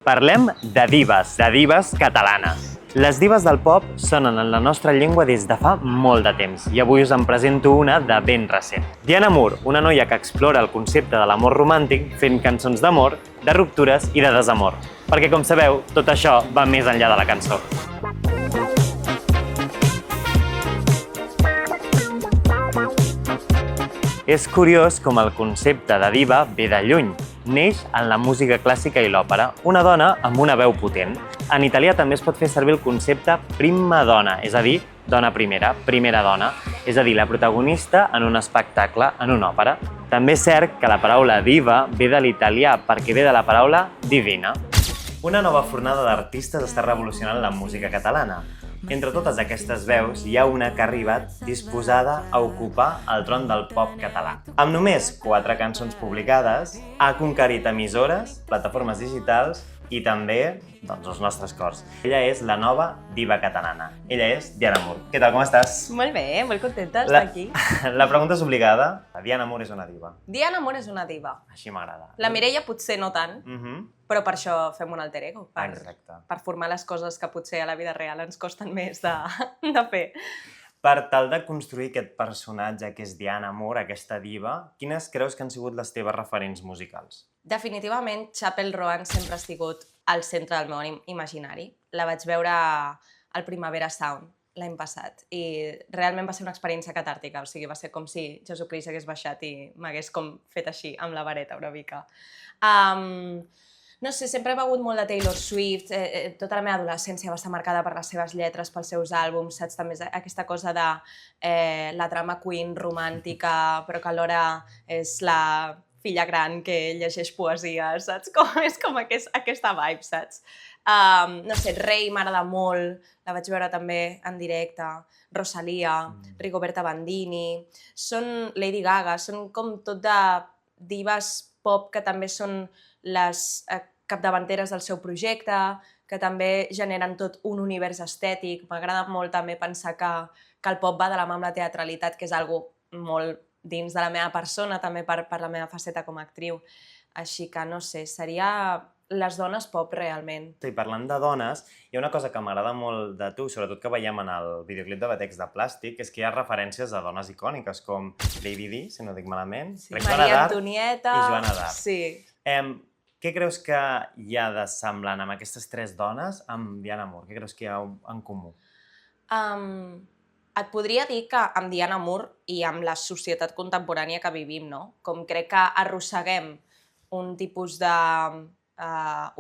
Parlem de dives catalanes. Les dives del pop sonen en la nostra llengua des de fa molt de temps i avui us en presento una de ben recent. Diana Moore, una noia que explora el concepte de l'amor romàntic fent cançons d'amor, de ruptures i de desamor. Perquè, com sabeu, tot això va més enllà de la cançó. És curiós com el concepte de diva ve de lluny. Neix en la música clàssica i l'òpera, una dona amb una veu potent. En italià també es pot fer servir el concepte prima donna, és a dir, dona primera, primera dona, és a dir, la protagonista en un espectacle, en una òpera. També és cert que la paraula diva ve de l'italià perquè ve de la paraula divina. Una nova fornada d'artistes està revolucionant la música catalana. Entre totes aquestes veus hi ha una que ha arribat disposada a ocupar el tron del pop català. Amb només 4 cançons publicades, ha conquerit emissores, plataformes digitals i també, els nostres cors. Ella és la nova diva catalana. Ella és Diana Moore. Què tal, com estàs? Molt bé, molt contenta d'estar aquí. La pregunta és obligada. Diana Moore és una diva. Diana Moore és una diva. Així m'agrada. La Mireia potser no tant, però per això fem un alter ego, per formar les coses que potser a la vida real ens costen més de fer. Per tal de construir aquest personatge que és Diana Moore, aquesta diva, quines creus que han sigut les teves referents musicals? Definitivament, Chapel Roan sempre ha sigut al centre del meu imaginari. La vaig veure al Primavera Sound l'any passat i realment va ser una experiència catàrtica, o sigui, va ser com si Jesucrist hagués baixat i m'hagués com fet així, amb la vareta una mica. No sé, sempre he begut molt de Taylor Swift, tota la meva adolescència va estar marcada per les seves lletres, pels seus àlbums, saps? També aquesta cosa de la drama queen romàntica, però que alhora és la filla gran que llegeix poesia, saps? És com aquesta vibe, saps? No sé, Rei m'agrada molt, la vaig veure també en directe, Rosalia, Rigoberta Bandini, són Lady Gaga, són com tot de dives pop que també són les capdavanteres del seu projecte, que també generen tot un univers estètic. M'agrada molt també pensar que el pop va de la mà amb la teatralitat, que és algo molt dins de la meva persona, també per la meva faceta com a actriu. Així que, no sé, seria les dones pop realment. I parlant de dones, hi ha una cosa que m'agrada molt de tu, sobretot que veiem en el videoclip de Batecs de Plàstic, és que hi ha referències a dones icòniques com Lady Di, si no dic malament, Maria Antonieta i Joana d'Arc. Sí. Què creus que hi ha de semblant amb aquestes 3 dones amb Diana Moore? Què creus que hi ha en comú? Et podria dir que amb Diana Moore i amb la societat contemporània que vivim, no? Com crec que arrosseguem un tipus d'opressió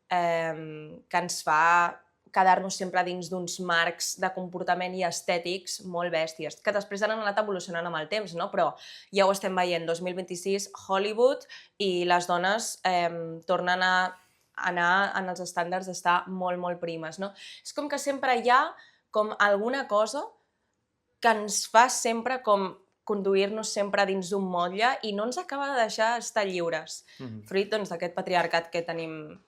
que ens fa quedar-nos sempre dins d'uns marcs de comportament i estètics molt bèsties, que després han anat evolucionant amb el temps, no? Però ja ho estem veient, 2026, Hollywood, i les dones tornen a anar en els estàndards d'estar molt, molt primes, no? És com que sempre hi ha com alguna cosa que ens fa sempre com conduir-nos sempre dins d'un motlle i no ens acaba de deixar estar lliures, fruit d'aquest patriarcat que tenim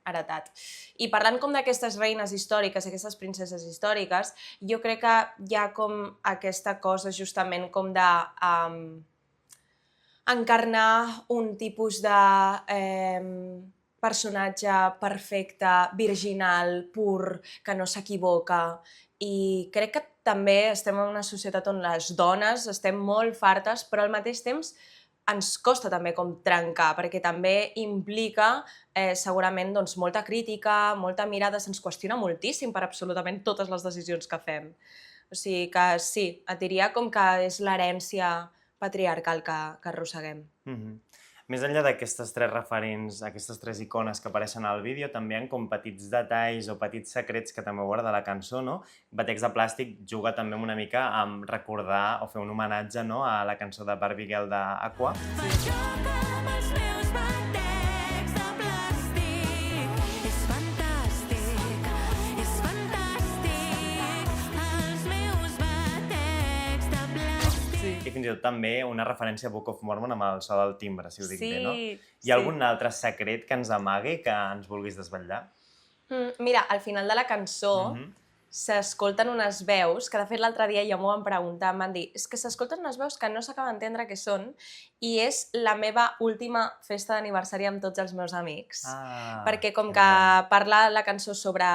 heretat. I parlant com d'aquestes reines històriques, aquestes princeses històriques, jo crec que hi ha com aquesta cosa justament com de encarnar un tipus de personatge perfecte, virginal, pur, que no s'equivoca. I crec que també estem en una societat on les dones estem molt fartes, però al mateix temps ens costa també com trencar, perquè també implica segurament molta crítica, molta mirada, se'ns qüestiona moltíssim per absolutament totes les decisions que fem. O sigui que sí, et diria com que és l'herència patriarcal que arrosseguem. Més enllà d'aquestes 3 referents, aquestes 3 icones que apareixen al vídeo, també hi ha com petits detalls o petits secrets que també guarda la cançó, no? Batecs de Plàstic juga també una mica amb recordar o fer un homenatge a la cançó de Barbie Girl d'Aqua. I fins i tot també una referència a Book of Mormon amb el so del timbre, si ho dic bé, no? Hi ha algun altre secret que ens amagui, que ens vulguis desvetllar? Mira, al final de la cançó s'escolten unes veus, que de fet l'altre dia ja m'ho van preguntar, em van dir, és que s'escolten unes veus que no s'acaba d'entendre què són, i és la meva última festa d'aniversari amb tots els meus amics. Perquè com que parla la cançó sobre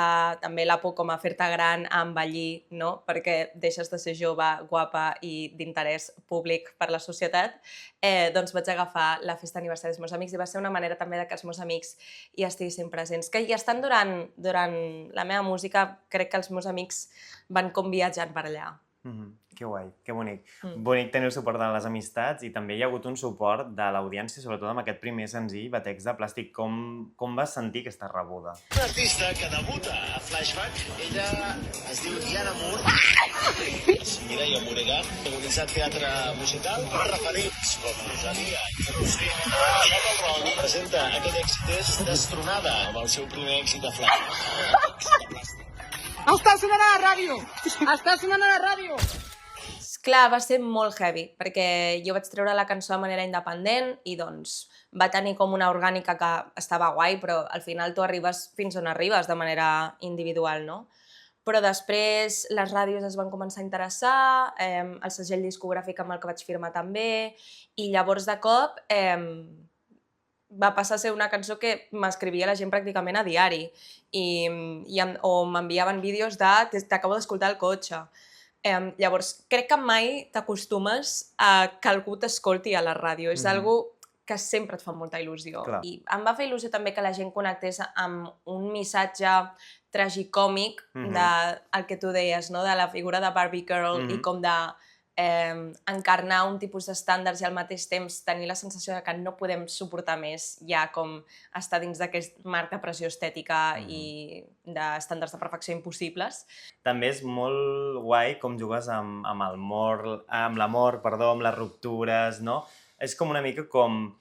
també la por com a fer-te gran, a envellir, no? Perquè deixes de ser jove, guapa i d'interès públic per la societat, doncs vaig agafar la festa d'aniversari dels meus amics i va ser una manera també que els meus amics hi estiguessin presents. Que hi estan durant la meva música, crec que els meus amics van com viatjant per allà. Que guai, que bonic. Bonic tenir el suport de les amistats i també hi ha hagut un suport de l'audiència, sobretot amb aquest primer senzill, Batecs de plàstic. Com vas sentir aquesta rebuda? Una artista que debuta a Flashback, ella es diu Diana Moore, Mireia Morega, organitzat teatre musical per referits com Rosalia i Roser. Xaca Ron presenta aquest èxit és Destronada, amb el seu primer èxit de Flashback. Està sonant a la ràdio! Està sonant a la ràdio! Clar, va ser molt heavy, perquè jo vaig treure la cançó de manera independent i doncs va tenir com una orgànica que estava guai, però al final tu arribes fins on arribes de manera individual, no? Però després les ràdios es van començar a interessar, el segell discogràfic amb el que vaig firmar també, i llavors de cop va passar a ser una cançó que m'escrivia la gent pràcticament a diari o m'enviaven vídeos de t'acabo d'escoltar al cotxe. Llavors, crec que mai t'acostumes a que algú t'escolti a la ràdio. És algo que sempre et fa molta il·lusió. Clar. I em va fer il·lusió també que la gent connectés amb un missatge tragicòmic del que tu deies, no? De la figura de Barbie Girl i com de encarnar un tipus d'estàndards i al mateix temps tenir la sensació de que no podem suportar més ja com estar dins d'aquest marc de pressió estètica i d'estàndards de perfecció impossibles. També és molt guai com jugues amb l'amor, amb les ruptures, no? És com una mica com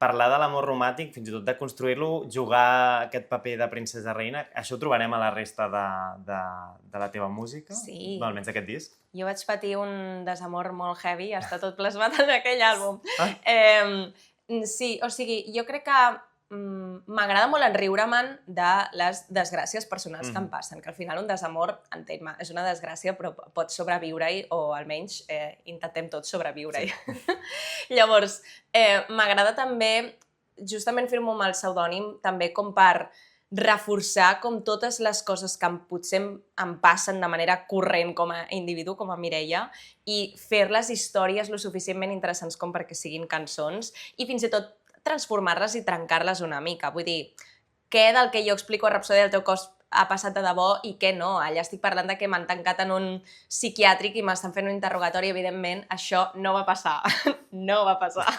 parlar de l'amor romàntic, fins i tot de construir-lo, jugar aquest paper de princesa reina. Això ho trobarem a la resta de la teva música? Sí. Almenys aquest disc? Jo vaig patir un desamor molt heavy, està tot plasmat en aquell àlbum. Sí, o sigui, jo crec que m'agrada molt enriure-me'n de les desgràcies personals que em passen, que al final un desamor, entén-me, és una desgràcia, però pots sobreviure-hi, o almenys intentem tots sobreviure-hi. Llavors, m'agrada també, justament firmo amb el pseudònim, també com per reforçar com totes les coses que potser em passen de manera corrent com a individu, com a Mireia, i fer-les històries lo suficientment interessants com perquè siguin cançons i fins i tot transformar-les i trencar-les una mica. Vull dir, què del que jo explico a Rapsòdia del teu cos ha passat de debò i què no? Allà estic parlant de que m'han tancat en un psiquiàtric i m'estan fent un interrogatori, evidentment, això no va passar. No va passar.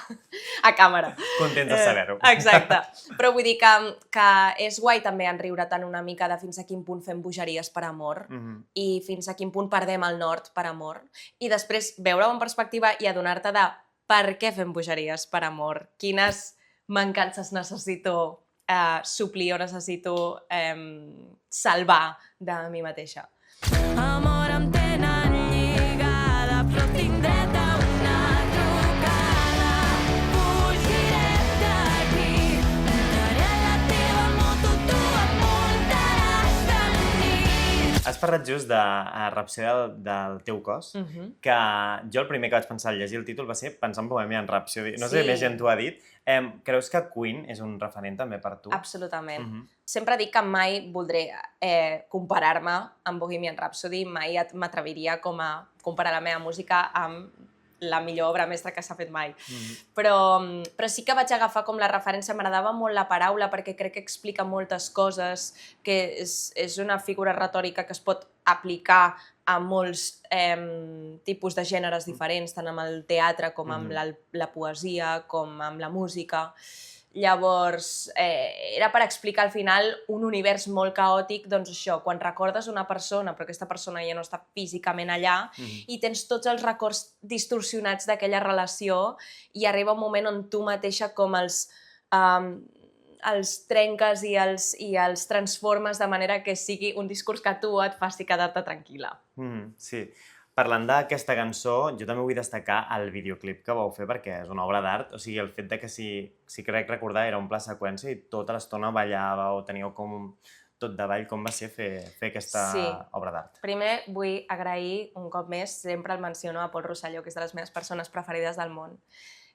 A càmera. Contents de saber-ho. Exacte. Però vull dir que és guai també enriure-te'n una mica de fins a quin punt fem bogeries per amor i fins a quin punt perdem el nord per amor. I després veure-ho en perspectiva i adonar-te de per què fem bogeries per amor, quines mancances necessito suplir o necessito salvar de mi mateixa. Amor em tenen lligada, però tinc dret a una trucada. Fugiré d'aquí, entraré a la teva moto, tu em muntaràs de nit. Has parlat just de Rapsòdia del teu cos, que jo el primer que vaig pensar al llegir el títol va ser pensar en Bohemian Rhapsody. No sé si més gent t'ho ha dit. Creus que Queen és un referent també per tu? Absolutament. Sempre dic que mai voldré comparar-me amb Bohemian Rhapsody, mai m'atreviria com a comparar la meva música amb la millor obra mestra que s'ha fet mai. Però sí que vaig agafar com la referència, m'agradava molt la paraula perquè crec que explica moltes coses, que és una figura retòrica que es pot aplicar a molts tipus de gèneres diferents, tant amb el teatre com amb la poesia, com amb la música. Llavors, era per explicar al final un univers molt caòtic, doncs això, quan recordes una persona, però aquesta persona ja no està físicament allà, i tens tots els records distorsionats d'aquella relació i arriba un moment on tu mateixa com els trenques i els transformes de manera que sigui un discurs que tu et faci quedar-te tranquil·la. Sí. Parlant d'aquesta cançó, jo també vull destacar el videoclip que vau fer perquè és una obra d'art. O sigui, el fet de que, si crec recordar, era un pla seqüència i tota l'estona ballava o teníeu com tot davall, com va ser fer aquesta obra d'art? Primer vull agrair un cop més, sempre el menciono a Pol Rosselló, que és de les meves persones preferides del món,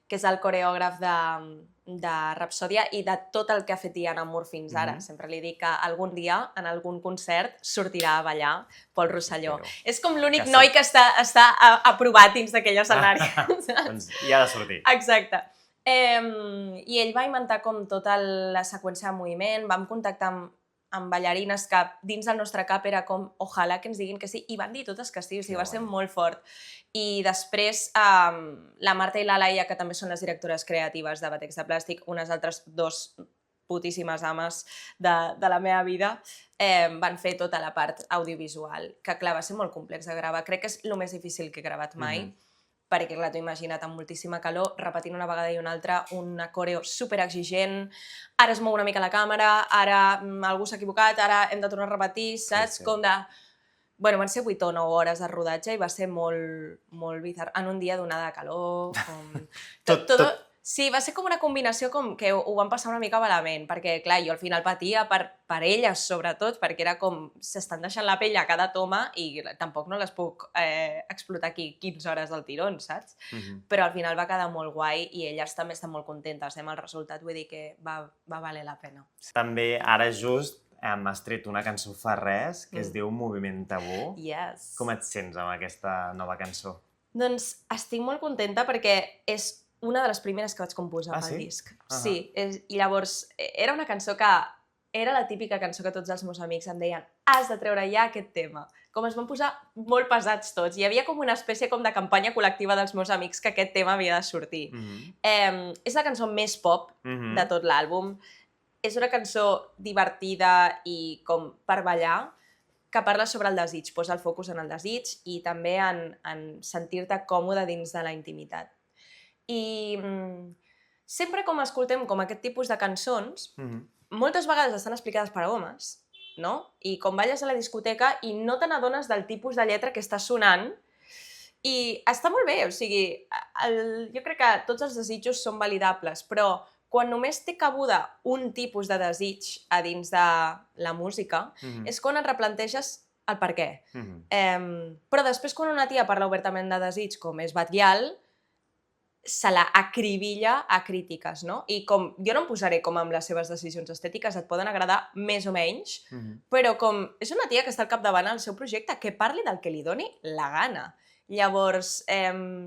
que és el coreògraf de Rapsòdia i de tot el que ha fet Diana Moore fins ara. Sempre li dic que algun dia, en algun concert, sortirà a ballar Pol Rosselló. És com l'únic noi que està aprovat dins d'aquell escenari. Doncs hi ha de sortir. Exacte. I ell va inventar com tota la seqüència de moviment, vam contactar amb ballarines que dins del nostre cap era com ojalà que ens diguin que sí, i van dir totes que sí, o sigui, va ser molt fort. I després la Marta i la Laia, que també són les directores creatives de Batecs de Plàstic, unes altres dos putíssimes ames de la meva vida, van fer tota la part audiovisual, que clar, va ser molt complex de gravar. Crec que és el més difícil que he gravat mai, perquè, clar, t'ho imagina't, amb moltíssima calor, repetint una vegada i una altra, una coreo superexigent, ara es mou una mica la càmera, ara algú s'ha equivocat, ara hem de tornar a repetir, saps? Com de... Bueno, van ser 8 o 9 hores de rodatge i va ser molt bizarre. En un dia d'onada de calor... Tot. Sí, va ser com una combinació com que ho van passar una mica malament, perquè, clar, jo al final patia per elles, sobretot, perquè era com s'estan deixant la pell a cada toma i tampoc no les puc explotar aquí 15 hores del tirón, saps? Però al final va quedar molt guai i elles també estan molt contentes amb el resultat, vull dir que va valer la pena. També ara just has tret una cançó fa res que es diu Moviment Tabú. Yes. Com et sents amb aquesta nova cançó? Doncs estic molt contenta perquè és una de les primeres que vaig composar pel disc. Sí, i llavors era una cançó que era la típica cançó que tots els meus amics em deien has de treure ja aquest tema. Com es van posar molt pesats tots. Hi havia com una espècie com de campanya col·lectiva dels meus amics que aquest tema havia de sortir. És la cançó més pop de tot l'àlbum. És una cançó divertida i com per ballar, que parla sobre el desig, posa el focus en el desig i també en sentir-te còmode dins de la intimitat. I sempre com escoltem com aquest tipus de cançons, moltes vegades estan explicades per homes, no? I com balles a la discoteca i no te n'adones del tipus de lletra que està sonant i està molt bé, o sigui, jo crec que tots els desitjos són validables, però quan només té cabuda un tipus de desig a dins de la música, és quan et replanteges el per què. Però després quan una tia parla obertament de desig, com és Batgirl, se la acribilla a crítiques, no? I com, jo no em posaré com amb les seves decisions estètiques, et poden agradar més o menys, però com és una tia que està al capdavant del seu projecte, que parli del que li doni la gana. Llavors,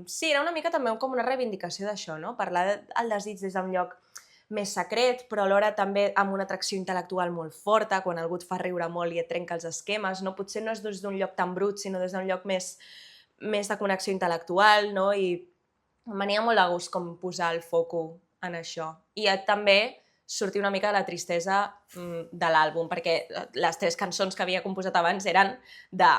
sí, era una mica també com una reivindicació d'això, no? Parlar del desig des d'un lloc més secret, però alhora també amb una atracció intel·lectual molt forta, quan algú et fa riure molt i et trenca els esquemes, no? Potser no és des d'un lloc tan brut, sinó des d'un lloc més de connexió intel·lectual, no? I em venia molt de gust com posar el foco en això. I també sortir una mica de la tristesa de l'àlbum, perquè les 3 cançons que havia composat abans eren de...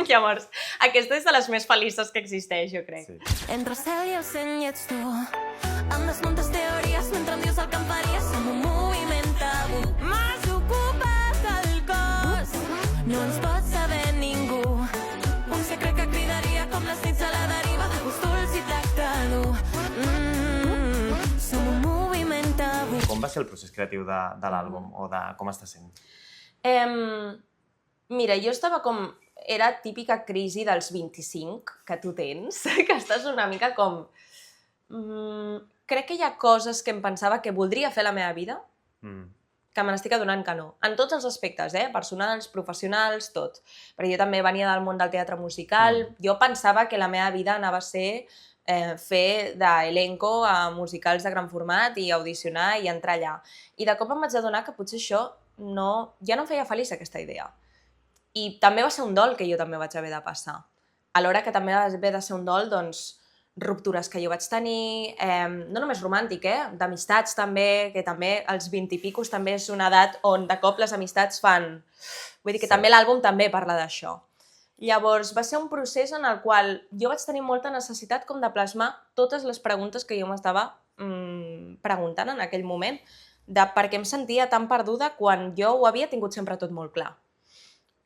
Llavors, aquesta és de les més felices que existeix, jo crec. Entre el cel i el cent i ets tu, amb les moltes teories, mentre em dius el que em faries, som un moviment tabú. M'has ocupat el cos, no ens pot saber ningú. Un secret que cridaria com les nits a la deriva de gustos i tracte dur. Som un moviment tabú. Com va ser el procés creatiu de l'àlbum o de com està sent? Mira, jo estava com... Era típica crisi dels 25 que tu tens, que estàs una mica com... Crec que hi ha coses que em pensava que voldria fer a la meva vida, que me n'estic adonant que no. En tots els aspectes, personals, professionals, tot. Perquè jo també venia del món del teatre musical, jo pensava que la meva vida anava a ser fer d'elenco a musicals de gran format i audicionar i entrar allà. I de cop em vaig adonar que potser això ja no em feia feliç aquesta idea. I també va ser un dol que jo també vaig haver de passar. Alhora que també va haver de ser un dol, doncs, ruptures que jo vaig tenir, no només romàntic, d'amistats també, que també als 20 i picos també és una edat on de cop les amistats fan... Vull dir que també l'àlbum també parla d'això. Llavors va ser un procés en el qual jo vaig tenir molta necessitat com de plasmar totes les preguntes que jo m'estava preguntant en aquell moment, de per què em sentia tan perduda quan jo ho havia tingut sempre tot molt clar.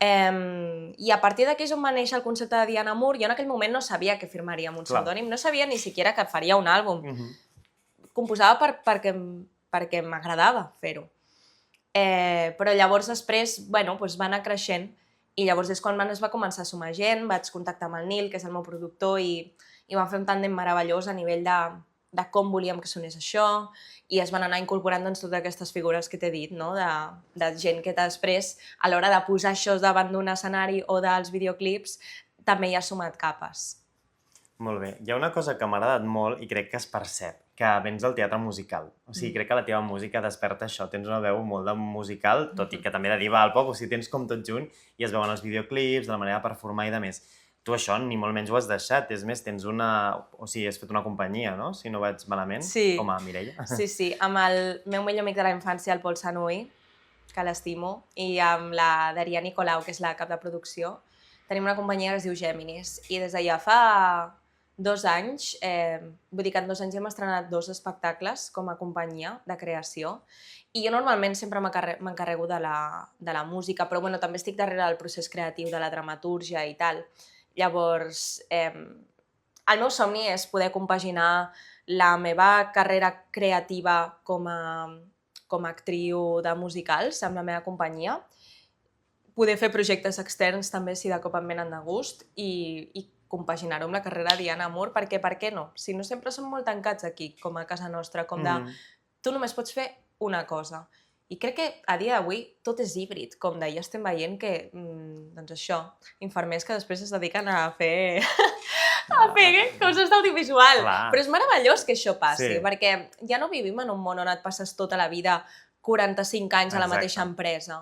I a partir d'aquí és on va néixer el concepte de Diana Moore. Jo en aquell moment no sabia que firmaria amb un pseudònim, no sabia ni siquiera que faria un àlbum. Composava perquè m'agradava fer-ho. Però llavors després, bueno, doncs va anar creixent i llavors és quan es va començar a sumar gent, vaig contactar amb el Nil, que és el meu productor, i vam fer un tàndem meravellós a nivell de com volíem que sonés això, i es van anar incorporant doncs, totes aquestes figures que t'he dit, no? de gent que després, a l'hora de posar això davant d'un escenari o dels videoclips, també hi ha sumat capes. Molt bé. Hi ha una cosa que m'ha agradat molt i crec que es percep, que vens del teatre musical. O sigui, crec que la teva música desperta això. Tens una veu molt de musical, tot i que també de diva al pop, o sigui, tens com tot junt i es veuen els videoclips, de la manera de performar i de més. Tu això ni molt menys ho has deixat, és més, tens una... O sigui, has fet una companyia, no? Si no vaig malament, com a Mireia. Sí, amb el meu millor amic de la infància, el Pol Sanui, que l'estimo, i amb la Daria Nicolau, que és la cap de producció, tenim una companyia que es diu Géminis, i des de ja fa 2 anys, vull dir que en 2 anys hem estrenat 2 espectacles com a companyia de creació, i jo normalment sempre m'encarrego de la música, però bueno, també estic darrere del procés creatiu, de la dramatúrgia i tal. Llavors, el meu somni és poder compaginar la meva carrera creativa com a actriu de musicals amb la meva companyia, poder fer projectes externs també si de cop em venen de gust i compaginar-ho amb la carrera de Diana Moore, perquè per què no? Si no sempre som molt tancats aquí, com a casa nostra, com de tu només pots fer una cosa. I crec que a dia d'avui tot és híbrid, com ja estem veient que, doncs això, infermers que després es dediquen a fer coses d'audiovisual. Però és meravellós que això passi, perquè ja no vivim en un món on et passes tota la vida 45 anys a la mateixa empresa.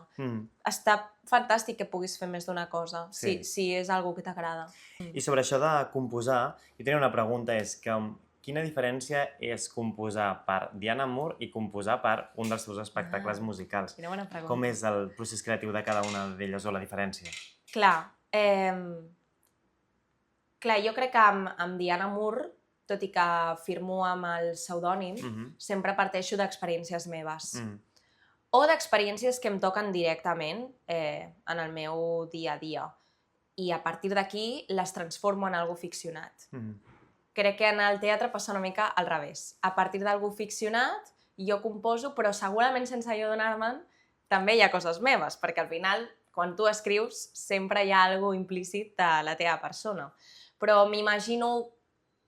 Està fantàstic que puguis fer més d'una cosa, si és algo que t'agrada. I sobre això de composar, jo tenia una pregunta, és que quina diferència és composar per Diana Moore i composar per un dels seus espectacles musicals? Quina bona pregunta. Com és el procés creatiu de cada una d'elles o la diferència? Clar, jo crec que amb Diana Moore, tot i que firmo amb el pseudònim, sempre parteixo d'experiències meves. O d'experiències que em toquen directament en el meu dia a dia. I a partir d'aquí les transformo en algo ficcionat. Crec que en el teatre passa una mica al revés. A partir d'algú ficcionat, jo composo, però segurament sense jo donar-me'n, també hi ha coses meves, perquè al final, quan tu escrius, sempre hi ha alguna implícit de la teva persona. Però m'imagino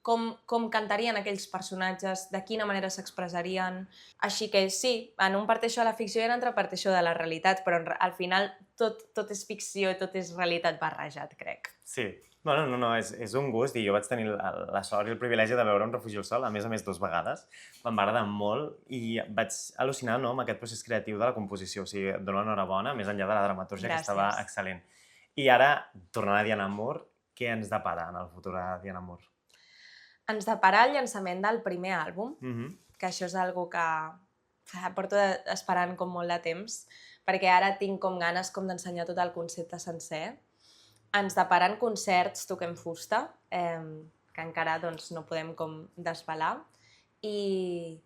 com cantarien aquells personatges, de quina manera s'expressarien. Així que sí, en un parteixo de la ficció i en l'altre parteixo de la realitat, però al final tot és ficció i tot és realitat barrejat, crec. Sí. Bueno, no, és un gust i jo vaig tenir la sort i el privilegi de veure Un refugi al sol, a més 2 vegades. Me'n va agradar molt i vaig al·lucinar amb aquest procés creatiu de la composició. O sigui, et dono enhorabona, més enllà de la dramatúrgia, que estava excel·lent. I ara, tornant a Diana Moore, què ens depara en el futur de Diana Moore? Ens depara el llançament del primer àlbum, que això és una cosa que porto esperant com molt de temps, perquè ara tinc com ganes d'ensenyar tot el concepte sencer. Ens deparen concerts Toquem Fusta, que encara no podem desvelar. I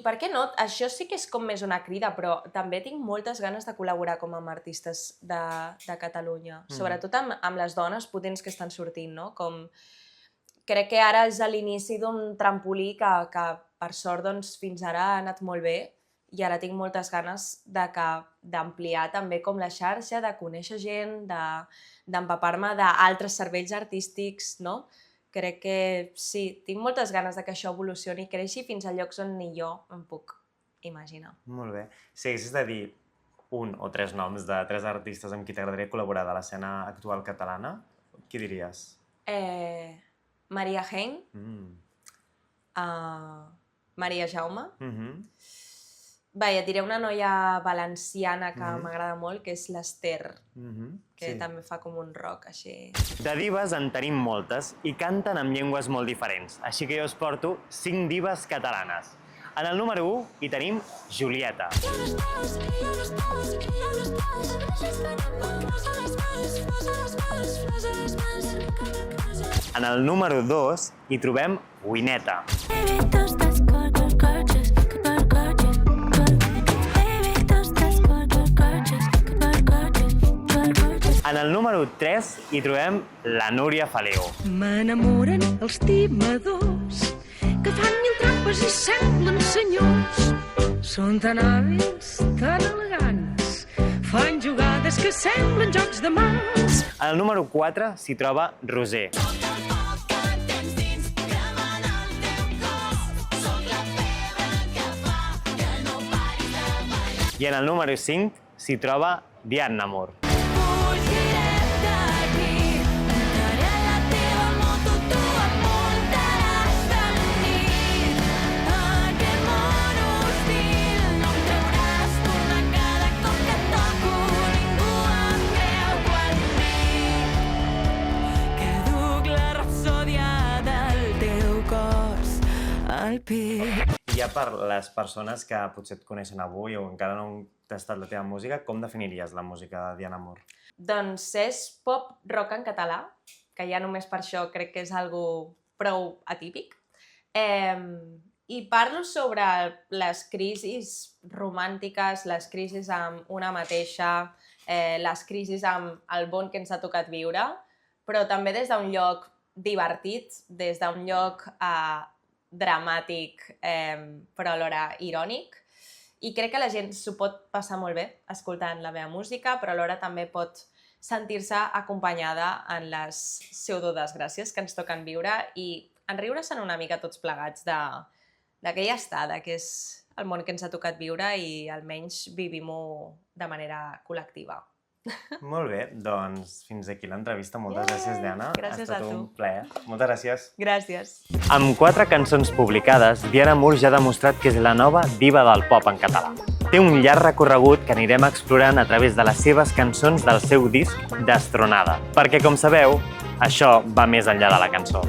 per què no? Això sí que és com més una crida, però també tinc moltes ganes de col·laborar com amb artistes de Catalunya, sobretot amb les dones potents que estan sortint, no? Crec que ara és l'inici d'un trampolí que per sort fins ara ha anat molt bé i ara tinc moltes ganes d'ampliar també com la xarxa, de conèixer gent, d'empapar-me d'altres cervells artístics, no? Crec que sí, tinc moltes ganes que això evolucioni i creixi fins a llocs on ni jo em puc imaginar. Molt bé. Si haguessis de dir 1 o 3 noms de 3 artistes amb qui t'agradaria col·laborar de l'escena actual catalana, qui diries? Maria Hein, Maria Jaume. Et diré una noia valenciana que m'agrada molt, que és l'Ester, que també fa com un rock així. De divas en tenim moltes i canten amb llengües molt diferents, així que jo us porto 5 divas catalanes. En el número 1 hi tenim Julieta. En el número 2 hi trobem Wineta. En el número 3 hi trobem la Núria Feliu. M'enamoren els timadors que fan 1000 trampes i semblen senyors. Són tan hàbils, tan elegants, jugades que semblen jocs de mans. Al número 4 s'hi troba Roser. I en el número 5 s'hi troba Diana Moore. Fugiré d'aquí, muntaré a la teva moto, tu em muntaràs de nit. Aquest món hostil no em trauràs tornar cada cop que toco, ningú em creu quan dic que duc la rapsòdia del teu cos al pit. Ja per les persones que potser et coneixen avui o encara no han tastat la teva música, com definiries la música de Diana Moore? Doncs és pop rock en català, que ja només per això crec que és algo prou atípic. I parlo sobre les crisis romàntiques, les crisis amb una mateixa, les crisis amb el món que ens ha tocat viure, però també des d'un lloc divertit, des d'un lloc dramàtic, però alhora irònic. I crec que la gent s'ho pot passar molt bé escoltant la meva música, però alhora també pot sentir-se acompanyada en les pseudodesgràcies que ens toquen viure i en riure-se'n una mica tots plegats de que ja està, que és el món que ens ha tocat viure i almenys vivim-ho de manera col·lectiva. Molt bé, doncs fins aquí l'entrevista. Moltes gràcies, Diana. Gràcies ha a estat tu. un plaer. Moltes gràcies. Gràcies. Amb 4 cançons publicades, Diana Moore ja ha demostrat que és la nova diva del pop en català. Té un llarg recorregut que anirem explorant a través de les seves cançons del seu disc Destronada. Perquè, com sabeu, això va més enllà de la cançó.